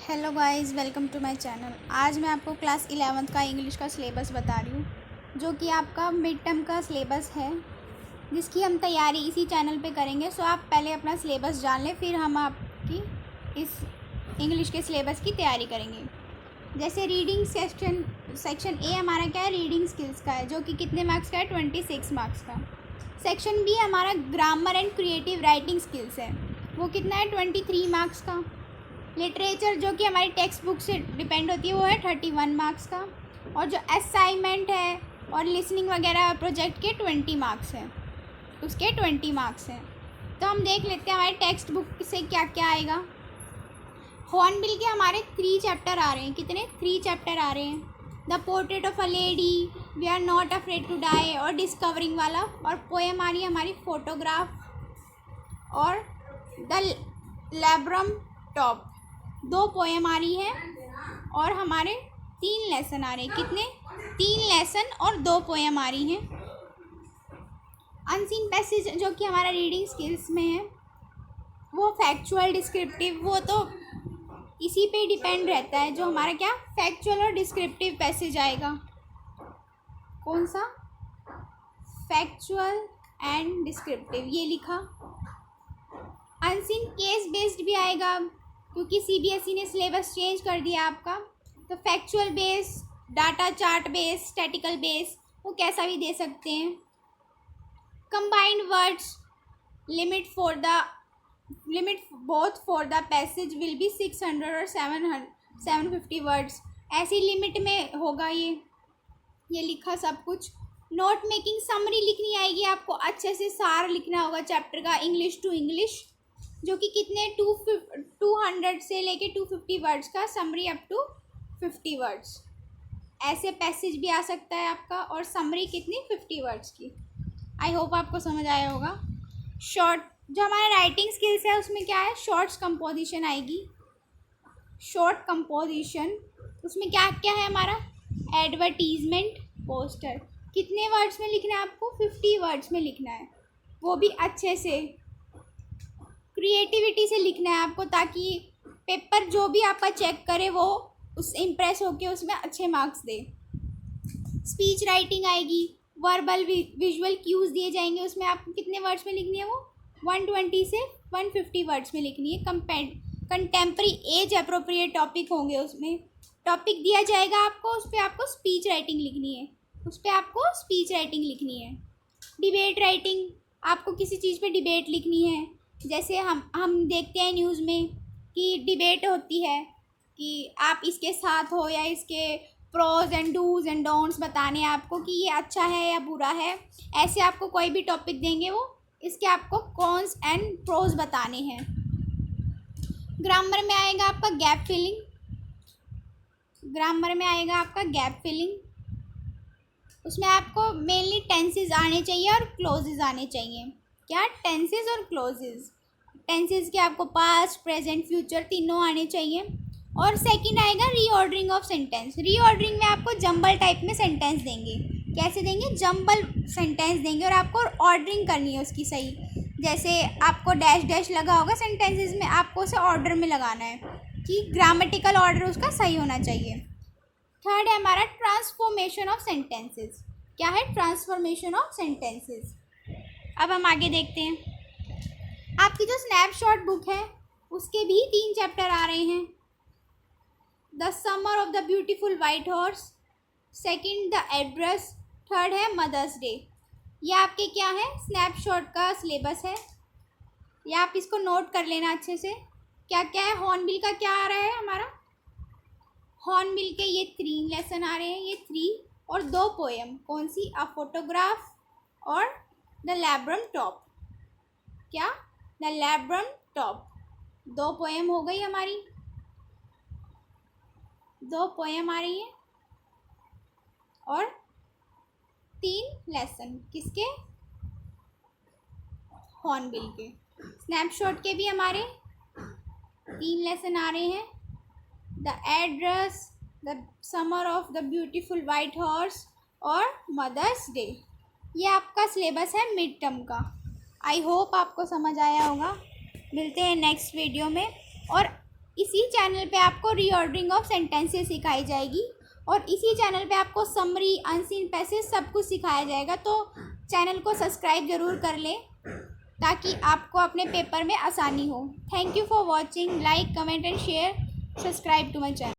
Hello guys, welcome to my channel. आज मैं आपको क्लास 11th का इंग्लिश का सिलेबस बता रही हूँ, जो कि आपका मिड टर्म का सिलेबस है, जिसकी हम तैयारी इसी चैनल पे करेंगे। सो आप पहले अपना सिलेबस जान लें, फिर हम आपकी इस इंग्लिश के सिलेबस की तैयारी करेंगे। जैसे रीडिंग सेक्शन ए हमारा क्या है, रीडिंग स्किल्स का है, जो कि कितने मार्क्स का है, 26 मार्क्स का। सेक्शन बी हमारा grammar and creative writing skills है, वो कितना है, 23 मार्क्स का। लिटरेचर, जो कि हमारी टेक्स्ट बुक से डिपेंड होती है, वो है 31 मार्क्स का। और जो असाइनमेंट है और लिसनिंग वगैरह प्रोजेक्ट के 20 मार्क्स हैं, उसके 20 मार्क्स हैं। तो हम देख लेते हैं हमारे टेक्स्ट बुक से क्या क्या आएगा। हॉर्नबिल के हमारे 3 चैप्टर आ रहे हैं। कितने? 3 चैप्टर आ रहे हैं। The portrait of a lady, we are not afraid to die और डिस्कवरिंग वाला। और पोएम आ रही है हमारी फोटोग्राफ और द लैब्रम टॉप। 2 पोएम आ रही है और हमारे 3 लेसन आ रहे हैं। कितने? 3 लेसन और 2 पोएम आ रही हैं। अनसीन पैसेज, जो कि हमारा रीडिंग स्किल्स में है, वो फैक्चुअल डिस्क्रिप्टिव, वो तो इसी पे डिपेंड रहता है। जो हमारा क्या, फैक्चुअल और डिस्क्रिप्टिव पैसेज आएगा। कौन सा? फैक्चुअल एंड डिस्क्रिप्टिव, ये लिखा। अनसीन केस बेस्ड भी आएगा, क्योंकि सीबीएसई ने सिलेबस चेंज कर दिया आपका। तो factual base, data chart base, statistical base, वो कैसा भी दे सकते हैं। Combined words, limit both for the passage will be 600 और 750 वर्ड्स। ऐसी लिमिट में होगा ये लिखा सब कुछ। नोट मेकिंग, समरी लिखनी आएगी आपको, अच्छे से सार लिखना होगा चैप्टर का, इंग्लिश टू इंग्लिश, जो कि कितने 200 से लेके 250 वर्ड्स का समरी अप टू 50 वर्ड्स। ऐसे पैसेज भी आ सकता है आपका। और समरी कितनी, 50 वर्ड्स की। आई होप आपको समझ आया होगा। शॉर्ट, जो हमारा राइटिंग स्किल्स है, उसमें क्या है, शॉर्ट्स कंपोजिशन आएगी। शॉर्ट कंपोजिशन, उसमें क्या क्या है हमारा, एडवर्टीजमेंट, पोस्टर। कितने वर्ड्स में लिखना है आपको? 50 वर्ड्स में लिखना है, वो भी अच्छे से क्रिएटिविटी से लिखना है आपको, ताकि पेपर जो भी आपका चेक करे वो उस इम्प्रेस होके उसमें अच्छे मार्क्स दे। स्पीच राइटिंग आएगी, वर्बल विजुअल क्यूज दिए जाएंगे, उसमें आपको कितने वर्ड्स में लिखनी है, वो 120 से 150 वर्ड्स में लिखनी है। कंटेम्प्रेरी एज अप्रोप्रिएट टॉपिक होंगे, उसमें टॉपिक दिया जाएगा आपको, उस पर आपको स्पीच राइटिंग लिखनी है। डिबेट राइटिंग, आपको किसी चीज़ पे डिबेट लिखनी है। जैसे हम देखते हैं न्यूज़ में कि डिबेट होती है कि आप इसके साथ हो या इसके prose and dos and don'ts बताने हैं आपको कि ये अच्छा है या बुरा है। ऐसे आपको कोई भी टॉपिक देंगे, वो इसके आपको कॉन्स एंड प्रोज बताने हैं। ग्रामर में आएगा आपका गैप फिलिंग। उसमें आपको मेनली टेंसेस आने चाहिए और क्लोजेस आने चाहिए। क्या? टेंसेस और क्लोजेस। टेंसेस के आपको पास्ट, प्रेजेंट, फ्यूचर तीनों आने चाहिए। और सेकंड आएगा रीऑर्डरिंग ऑफ सेंटेंस। रीऑर्डरिंग में आपको जंबल टाइप में सेंटेंस देंगे। कैसे देंगे? जंबल सेंटेंस देंगे, और आपको ऑर्डरिंग करनी है उसकी सही। जैसे आपको डैश डैश लगा होगा सेंटेंसेस में, आपको उसे ऑर्डर में लगाना है कि ग्रामेटिकल ऑर्डर उसका सही होना चाहिए। थर्ड है हमारा ट्रांसफॉर्मेशन ऑफ सेंटेंसेस। क्या है? Transformation of sentences. अब हम आगे देखते हैं। आपकी जो स्नैपशॉट बुक है, उसके भी 3 चैप्टर आ रहे हैं। The summer of the beautiful white horse, second the address, third है मदर्स डे। ये आपके क्या है, स्नैपशॉट का सिलेबस है, या आप इसको नोट कर लेना अच्छे से। क्या क्या है? हॉर्नबिल का क्या आ रहा है हमारा, हॉर्नबिल के ये 3 लेसन आ रहे हैं, ये 3 और 2 पोएम। कौन सी? अ फोटोग्राफ और द लैब्रम टॉप। क्या? The laburnum top. 2 पोएम हो गई हमारी, 2 पोएम आ रही है और 3 लेसन। किसके? हॉर्नबिल के। स्नैपशॉट के भी हमारे 3 लेसन आ रहे हैं। The address, the summer of the beautiful white horse और मदर्स डे। ये आपका सिलेबस है मिड टर्म का। आई होप आपको समझ आया होगा। मिलते हैं नेक्स्ट वीडियो में। और इसी चैनल पे आपको रीऑर्डरिंग ऑफ सेंटेंसेस सिखाई जाएगी और इसी चैनल पे आपको समरी, अनसीन पैसेज सब कुछ सिखाया जाएगा। तो चैनल को सब्सक्राइब ज़रूर कर लें ताकि आपको अपने पेपर में आसानी हो। Thank you for watching. Like, comment and share. Subscribe to my channel.